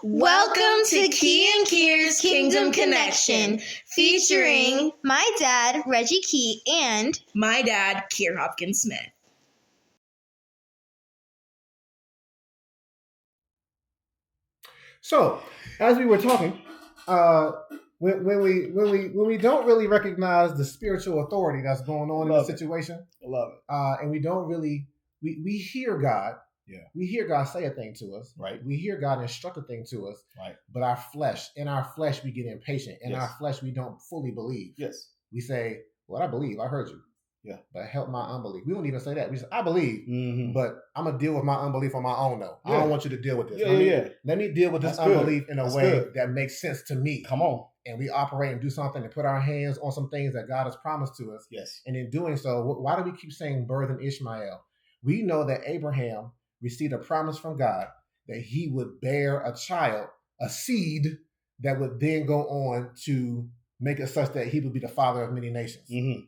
Welcome to Key and Kier's Kingdom Connection, featuring my dad, Reggie Key, and my dad, Kier Hopkins Smith. So, as we were talking, when we don't really recognize the spiritual authority that's going on in the situation, I love it, and we don't really we hear God. Yeah. We hear God say a thing to us. Right. We hear God instruct a thing to us. Right. But in our flesh, we get impatient. In our flesh, we don't fully believe. Yes. We say, well, I believe. I heard you. Yeah. But help my unbelief. We don't even say that. We say, I believe, but I'm going to deal with my unbelief on my own, though. Yeah. I don't want you to deal with this. Let me deal with this That's unbelief good. in a That's way good. that makes sense to me. Come on. And we operate and do something and put our hands on some things that God has promised to us. Yes. And in doing so, why do we keep saying birthing Ishmael? We know that Abraham received a promise from God that he would bear a child, a seed that would then go on to make it such that he would be the father of many nations. Mm-hmm.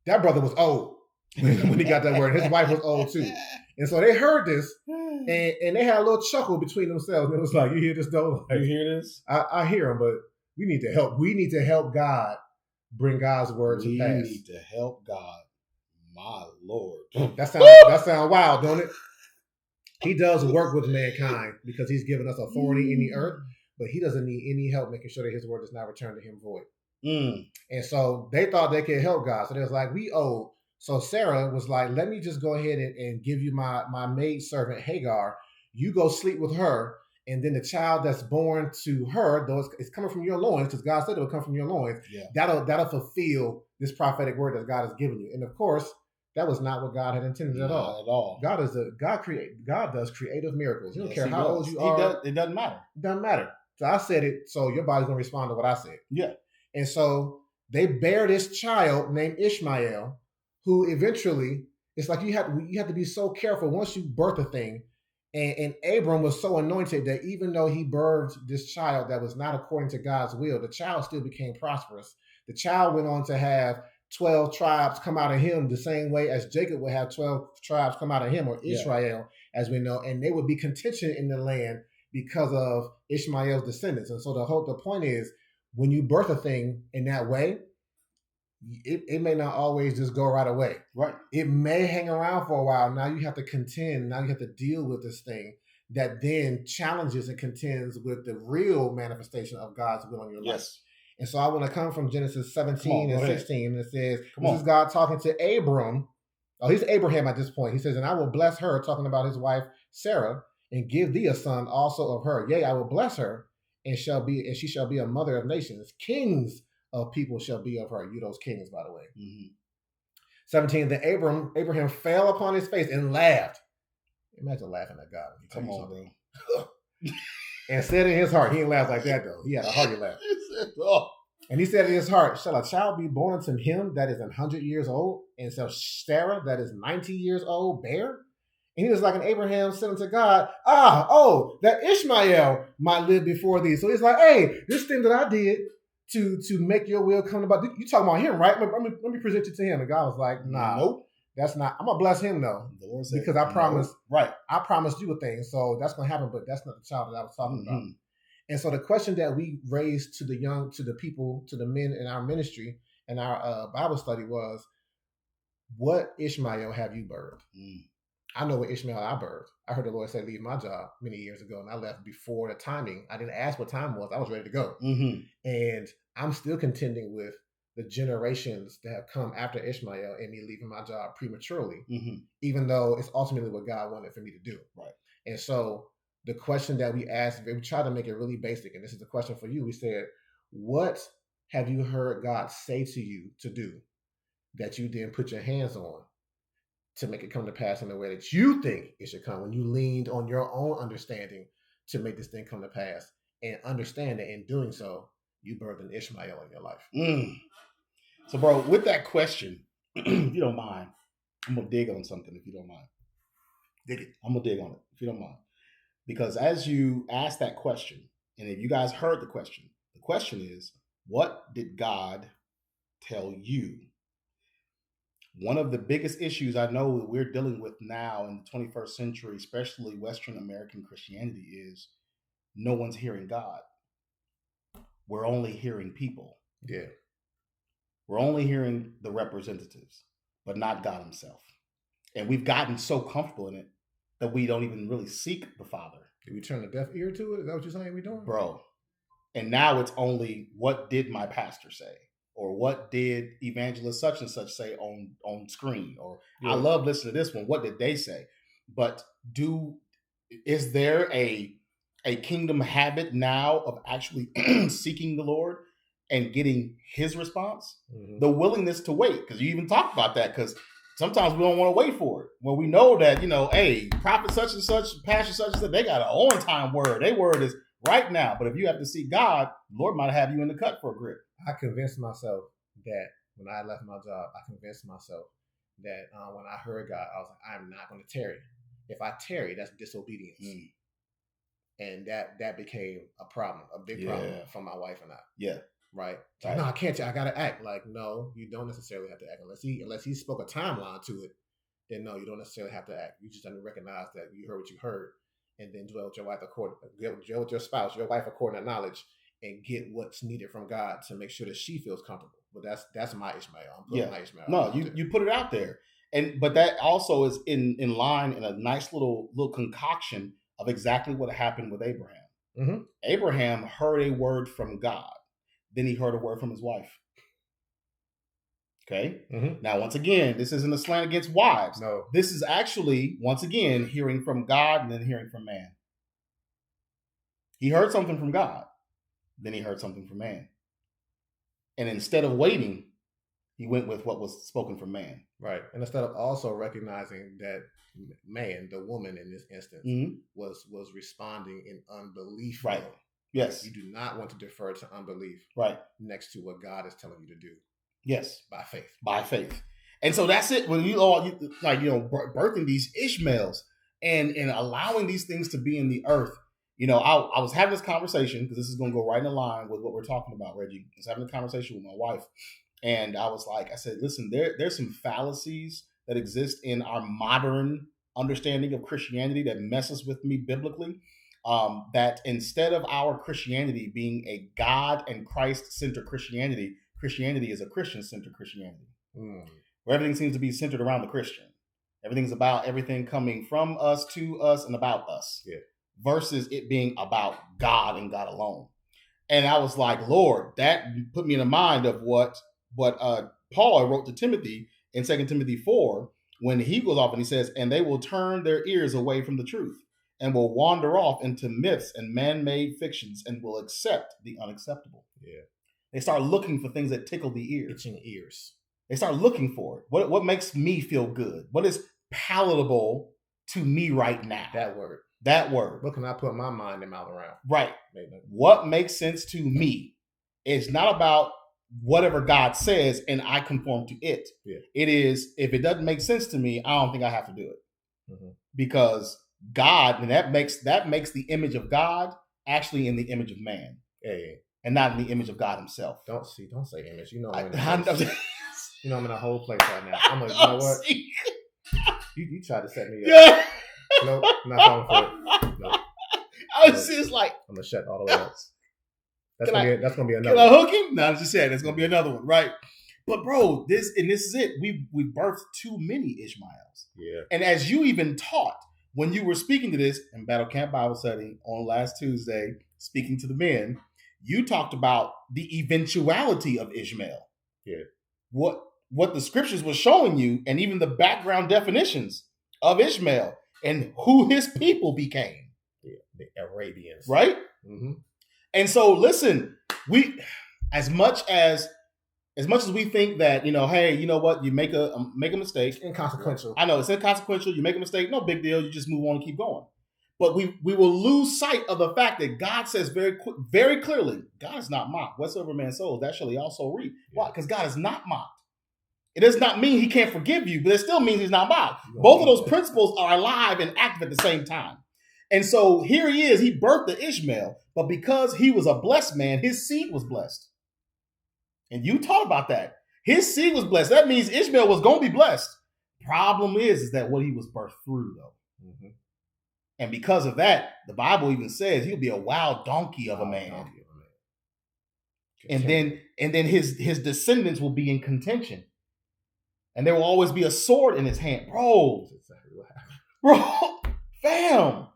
That brother was old when he got that word. His wife was old too. And so they heard this and they had a little chuckle between themselves. And it was like, you hear this though? Like, you hear this? I hear him, but we need to help. We need to help God bring God's word to pass. We need to help God. My Lord. That sounds wild, don't it? He does work with mankind because he's given us authority in the earth, but he doesn't need any help making sure that his word does not return to him void. And so they thought they could help God. So they was like, we owe. So Sarah was like, let me just go ahead and give you my maid servant Hagar. You go sleep with her. And then the child that's born to her, though it's coming from your loins, because God said it will come from your loins, that'll fulfill this prophetic word that God has given you. And of course, that was not what God had intended at all. At all. God does creative miracles. He don't care how old you are. It doesn't matter. It doesn't matter. So I said it, so your body's gonna respond to what I said. Yeah. And so they bear this child named Ishmael, who eventually, it's like you have to be so careful once you birth a thing. And Abram was so anointed that even though he birthed this child that was not according to God's will, the child still became prosperous. The child went on to have 12 tribes come out of him the same way as Jacob would have 12 tribes come out of him, or Israel, as we know. And they would be contention in the land because of Ishmael's descendants. And so the point is, when you birth a thing in that way, it may not always just go right away. Right. It may hang around for a while. Now you have to contend. Now you have to deal with this thing that then challenges and contends with the real manifestation of God's will in your life. And so I want to come from Genesis 17 and 16. And it says, this is God talking to Abram. Oh, he's Abraham at this point. He says, and I will bless her, talking about his wife Sarah, and give thee a son also of her. Yea, I will bless her, and she shall be a mother of nations. Kings of people shall be of her. You those kings, by the way. 17, then Abraham fell upon his face and laughed. Imagine laughing at God. Come on, bro. And said in his heart, he didn't laugh like that though. He had a hearty laugh. And he said in his heart, shall a child be born unto him that is 100 years old? And shall Sarah that is 90 years old bear? And he was like an Abraham said unto God, that Ishmael might live before thee. So he's like, hey, this thing that I did to make your will come about, you talking about him, right? Let me present it to him. And God was like, nah, nope. That's not. I'm gonna bless him though, because I promised. Right, I promised you a thing, so that's gonna happen. But that's not the child that I was talking about. And so the question that we raised to the people, to the men in our ministry and our Bible study was, what Ishmael have you birthed? I know what Ishmael I birthed. I heard the Lord say, leave my job many years ago, and I left before the timing. I didn't ask what time it was. I was ready to go. And I'm still contending with the generations that have come after Ishmael and me leaving my job prematurely, even though it's ultimately what God wanted for me to do. Right. And so the question that we asked, we tried to make it really basic, and this is the question for you. We said, what have you heard God say to you to do that you then put your hands on to make it come to pass in the way that you think it should come, when you leaned on your own understanding to make this thing come to pass, and understand that in doing so, you birthed an Ishmael in your life? So, bro, with that question, if you don't mind, I'm going to dig on something, if you don't mind. Dig it. I'm going to dig on it, if you don't mind. Because as you asked that question, and if you guys heard the question is, what did God tell you? One of the biggest issues I know that we're dealing with now in the 21st century, especially Western American Christianity, is no one's hearing God. We're only hearing people. Yeah. We're only hearing the representatives, but not God himself. And we've gotten so comfortable in it that we don't even really seek the Father. Did we turn a deaf ear to it? Is that what you're saying we're doing? Bro. And now it's only, what did my pastor say? Or what did evangelist such and such say on screen? Or I love listening to this one. What did they say? But is there a kingdom habit now of actually seeking the Lord and getting his response? Mm-hmm. The willingness to wait, because you even talked about that, because sometimes we don't want to wait for it. Well, we know that, hey, prophet such and such, pastor such and such, they got an on-time word. Their word is right now. But if you have to seek God, the Lord might have you in the cut for a grip. I convinced myself that when I left my job, I convinced myself that when I heard God, I was like, I'm not going to tarry. If I tarry, that's disobedience. Mm. And that became a problem, a big problem for my wife and I. Yeah. Right? Like, no, I can't. I got to act. Like, no, you don't necessarily have to act. Unless he spoke a timeline to it, then no, you don't necessarily have to act. You just have to recognize that you heard what you heard, and then dwell with your wife dwell with your spouse, your wife according to knowledge, and get what's needed from God to make sure that she feels comfortable. But that's my Ishmael. I'm putting my Ishmael. No, you put it out there. But that also is in line in a nice little concoction of exactly what happened with Abraham. Mm-hmm. Abraham heard a word from God. Then he heard a word from his wife. Okay? Mm-hmm. Now, once again, this isn't a slant against wives. No. This is actually, once again, hearing from God and then hearing from man. He heard something from God. Then he heard something from man. And instead of waiting, he went with what was spoken from man. Right. And instead of also recognizing that man, the woman in this instance, mm-hmm. was responding in unbelief. Right. Yes. You do not want to defer to unbelief. Right. Next to what God is telling you to do. Yes. By faith. By faith. And so that's it. When birthing these Ishmaels and allowing these things to be in the earth. I was having this conversation, because this is going to go right in line with what we're talking about, Reggie. I was having a conversation with my wife. And I said, listen, there's some fallacies that exist in our modern understanding of Christianity that messes with me biblically. That instead of our Christianity being a God and Christ-centered Christianity, Christianity is a Christian-centered Christianity. Mm. Where everything seems to be centered around the Christian. Everything's about everything coming from us, to us, and about us. Yeah. Versus it being about God and God alone. And I was like, Lord, that put me in the mind of what Paul wrote to Timothy in 2 Timothy 4, when he goes off and he says, and they will turn their ears away from the truth and will wander off into myths and man-made fictions and will accept the unacceptable. Yeah. They start looking for things that tickle the ears. Itching ears. They start looking for it. What makes me feel good? What is palatable to me right now? That word. What can I put my mind and mouth around? Right. Maybe. What makes sense to me? It's not about whatever God says and I conform to it. Yeah. It is, if it doesn't make sense to me, I don't think I have to do it. Mm-hmm. Because God, and that makes the image of God actually in the image of man. Yeah. And not in the image of God himself. Don't say image. I'm in a whole place right now. I'm like, you know what? You tried to set me up. Yeah. Nope, not falling for it. Nope. It's like, I'm gonna shut all the way up. That's gonna be another. Can I hook him? No, I'm just saying that's gonna be another one, right? But bro, this is it. We birthed too many Ishmaels. Yeah. And as you even taught when you were speaking to this in Battle Camp Bible Study on last Tuesday, speaking to the men, you talked about the eventuality of Ishmael. Yeah. What the scriptures were showing you, and even the background definitions of Ishmael and who his people became. Yeah, the Arabians. Right? Mm-hmm. And so, listen, we, as much as we think that, hey, you know what, you make a mistake. It's inconsequential. I know, it's inconsequential. You make a mistake, no big deal. You just move on and keep going. But we will lose sight of the fact that God says very clearly, God is not mocked. Whatsoever man sows, that shall he also reap. Yeah. Why? Because God is not mocked. It does not mean he can't forgive you, but it still means he's not mocked. Both of those principles are alive and active at the same time. And so here he is. He birthed the Ishmael, but because he was a blessed man, his seed was blessed. And you taught about that. His seed was blessed. That means Ishmael was going to be blessed. Problem is that what he was birthed through, though. Mm-hmm. And because of that, the Bible even says he'll be a wild donkey of a man. And then his descendants will be in contention. And there will always be a sword in his hand. Bro. That's exactly what happened. Bro, fam.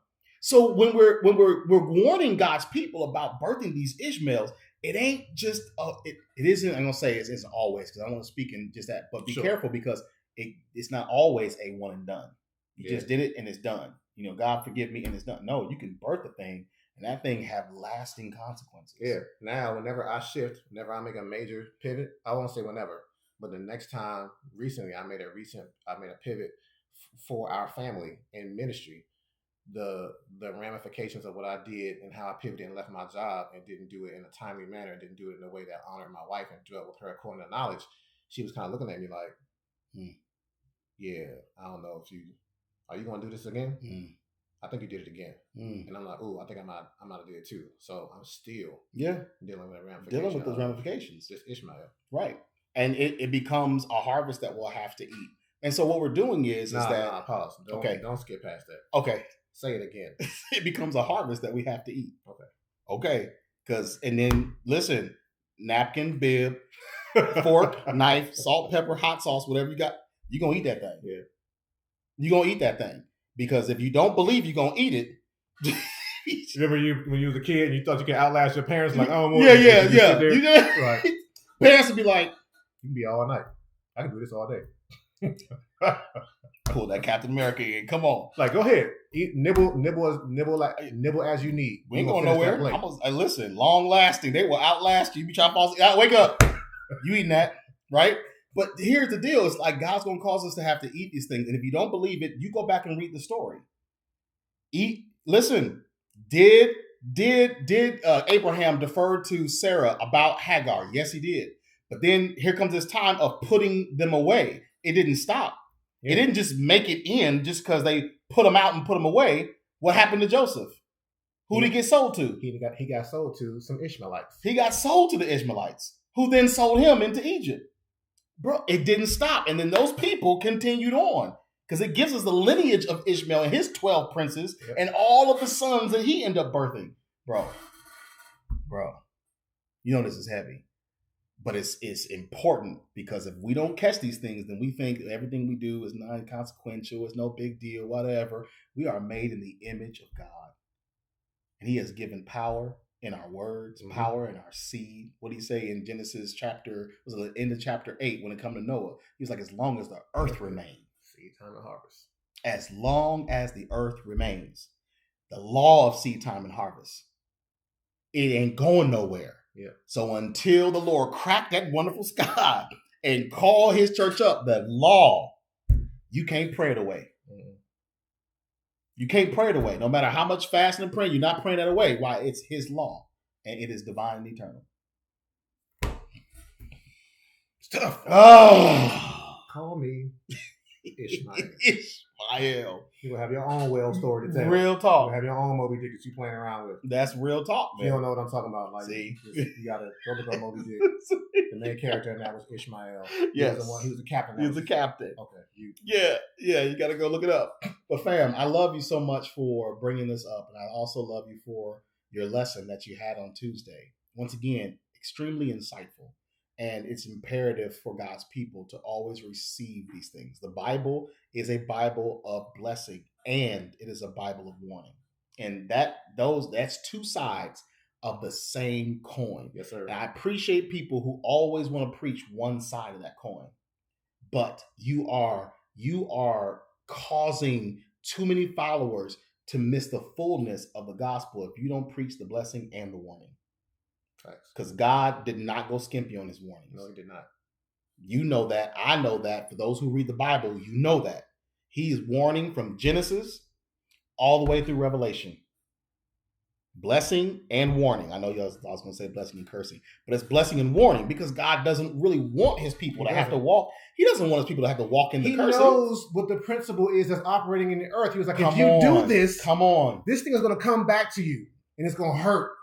So when we're warning God's people about birthing these Ishmaels, it ain't just it isn't. I'm gonna say it isn't always, because I don't want to speak in just that, but be careful, because it's not always a one and done. You just did it and it's done. You know, God forgive me and it's done. No, you can birth a thing and that thing have lasting consequences. Yeah. Now, whenever I shift, whenever I make a major pivot, I won't say whenever, but the next time, recently, I made a pivot for our family in ministry. The ramifications of what I did and how I pivoted and left my job and didn't do it in a timely manner, didn't do it in a way that honored my wife and dwelt with her according to knowledge. She was kind of looking at me like, yeah, I don't know if are you going to do this again? I think you did it again. And I'm like, ooh, I think I might have did it too. So I'm still dealing with those ramifications. This Ishmael. Right. And it becomes a harvest that we'll have to eat. And so what we're doing is that... pause. Don't skip past that. Okay. Say it again. It becomes a harvest that we have to eat. Okay. Because, and then, listen, napkin, bib, fork, knife, salt, pepper, hot sauce, whatever you got, you're going to eat that thing. Yeah. You're going to eat that thing. Because if you don't believe you're going to eat it... Remember when you was a kid and you thought you could outlast your parents? Like, oh, yeah. You know? Right. Parents would be like... You can be all night. I can do this all day. Pull that Captain America in. Come on. Like, go ahead. Eat, nibble as you need. We ain't going nowhere. Listen, long lasting. They will outlast you. You be trying to fall asleep. Wake up. You eating that, right? But here's the deal. It's like God's going to cause us to have to eat these things. And if you don't believe it, you go back and read the story. Listen, did Abraham defer to Sarah about Hagar? Yes, he did. But then here comes this time of putting them away. It didn't stop. Yeah. It didn't just make it in just because they put them out and put them away. What happened to Joseph? Who did he get sold to? He got sold to some Ishmaelites. He got sold to the Ishmaelites, who then sold him into Egypt. Bro, it didn't stop. And then those people continued on, because it gives us the lineage of Ishmael and his 12 princes and all of the sons that he ended up birthing. Bro, you know this is heavy. But it's important, because if we don't catch these things, then we think everything we do is non-consequential, it's no big deal, whatever. We are made in the image of God. And he has given power in our words, power in our seed. What did he say in Genesis chapter, was it the end of chapter 8 when it come to Noah? He was like, as long as the earth remains. Seed time and harvest. As long as the earth remains. The law of seed time and harvest. It ain't going nowhere. Yeah. So until the Lord crack that wonderful sky and call his church up, the law, you can't pray it away. You can't pray it away. No matter how much fasting and praying, you're not praying it away. Why? It's his law, and it is divine and eternal. Stuff. Oh, call me Ishmael. Ishmael. You will have your own whale story to tell. Real talk. You have your own Moby Dick that you playing around with. That's real talk, man. You don't know what I'm talking about. Like, see, you gotta go look up Moby Dick. The main character in that was Ishmael. Yes, he was the captain. He was the captain. Okay. Yeah. You gotta go look it up. But fam, I love you so much for bringing this up, and I also love you for your lesson that you had on Tuesday. Once again, extremely insightful. And it's imperative for God's people to always receive these things. The Bible is a Bible of blessing, and it is a Bible of warning. And that's two sides of the same coin. Yes, sir. And I appreciate people who always want to preach one side of that coin. But you are causing too many followers to miss the fullness of the gospel if you don't preach the blessing and the warning. Because God did not go skimpy on his warnings. No, he did not. You know that. I know that. For those who read the Bible, you know that. He is warning from Genesis all the way through Revelation. Blessing and warning. I know I was going to say blessing and cursing, but it's blessing and warning, because God doesn't really want his people to have to walk. He doesn't want his people to have to walk in the cursing. He knows what the principle is that's operating in the earth. He was like, if you do this, this thing is going to come back to you, and it's going to hurt.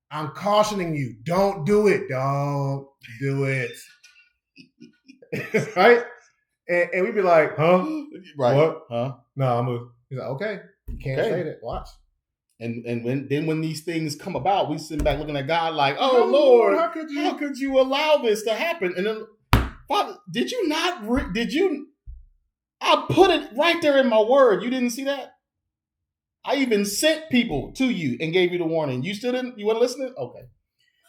I'm cautioning you. Don't do it. Don't do it. Right? And we'd be like, huh? Right. What? Huh? No, he's like, okay. You can't say that. Watch. And when these things come about, we sit back looking at God like, oh Lord, how could you allow this to happen? And then, Father, did you not? I put it right there in my word. You didn't see that? I even sent people to you and gave you the warning. You still didn't? You weren't listening? Okay.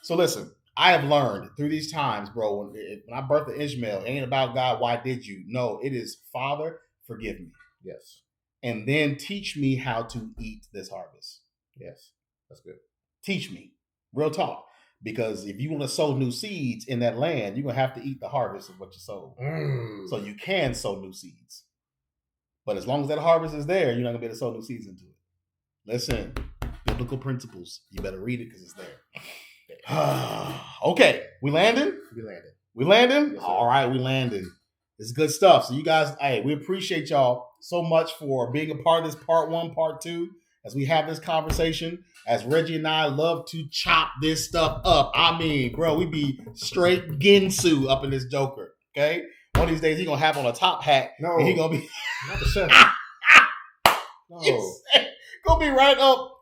So listen, I have learned through these times, bro, when I birthed Ishmael, it ain't about God, why did you? No, it is, Father, forgive me. Yes. And then teach me how to eat this harvest. Yes. That's good. Teach me. Real talk. Because if you want to sow new seeds in that land, you're going to have to eat the harvest of what you sowed. So you can sow new seeds. But as long as that harvest is there, you're not going to be able to sow new seeds into it. Listen, biblical principles. You better read it because it's there. Okay, we landing? We landing? Yes, all right, we landing. It's good stuff. So you guys, hey, we appreciate y'all so much for being a part of this part 1, part 2, as we have this conversation. As Reggie and I love to chop this stuff up. I mean, bro, we be straight Ginsu up in this joker. Okay, one of these days he gonna have on a top hat. No, and he gonna be not the chef. No, gonna be right up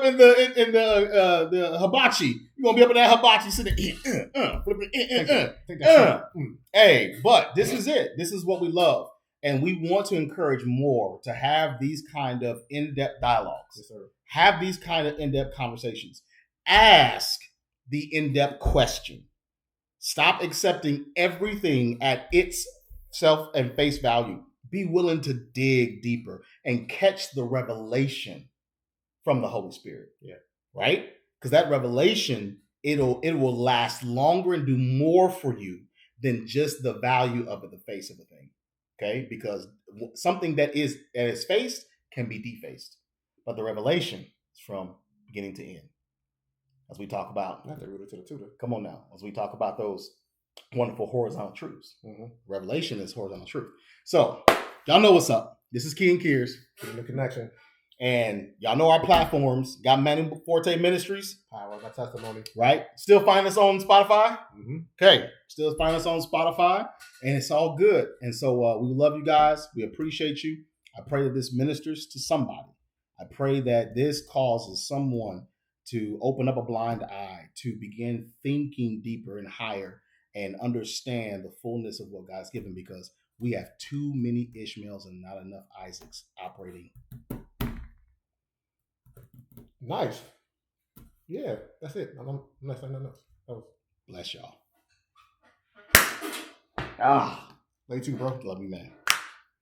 in the hibachi. You're gonna be up in that hibachi sitting flipping. Hey, but this is it. This is what we love. And we want to encourage more to have these kind of in-depth dialogues. Yes, sir. Have these kind of in-depth conversations. Ask the in-depth question. Stop accepting everything at its self and face value. Be willing to dig deeper and catch the revelation from the Holy Spirit. Yeah. Right? Because that revelation, it will last longer and do more for you than just the value of it, the face of the thing. Okay? Because something that is faced can be defaced. But the revelation is from beginning to end. As we talk about, not the rooter to the tutor. Come on now. As we talk about those wonderful horizontal truths. Mm-hmm. Revelation is horizontal truth. So, y'all know what's up. This is Key and Kiers. Kingdom Connection. And y'all know our platforms. Got Manu Forte Ministries. Power by testimony. Right? Still find us on Spotify. Mm-hmm. Okay. Still find us on Spotify. And it's all good. And so we love you guys. We appreciate you. I pray that this ministers to somebody. I pray that this causes someone to open up a blind eye, to begin thinking deeper and higher and understand the fullness of what God's given, because we have too many Ishmaels and not enough Isaacs operating. Nice. Yeah, that's it. I'm not saying nothing else. Bless y'all. Love you too, bro. Love you, man.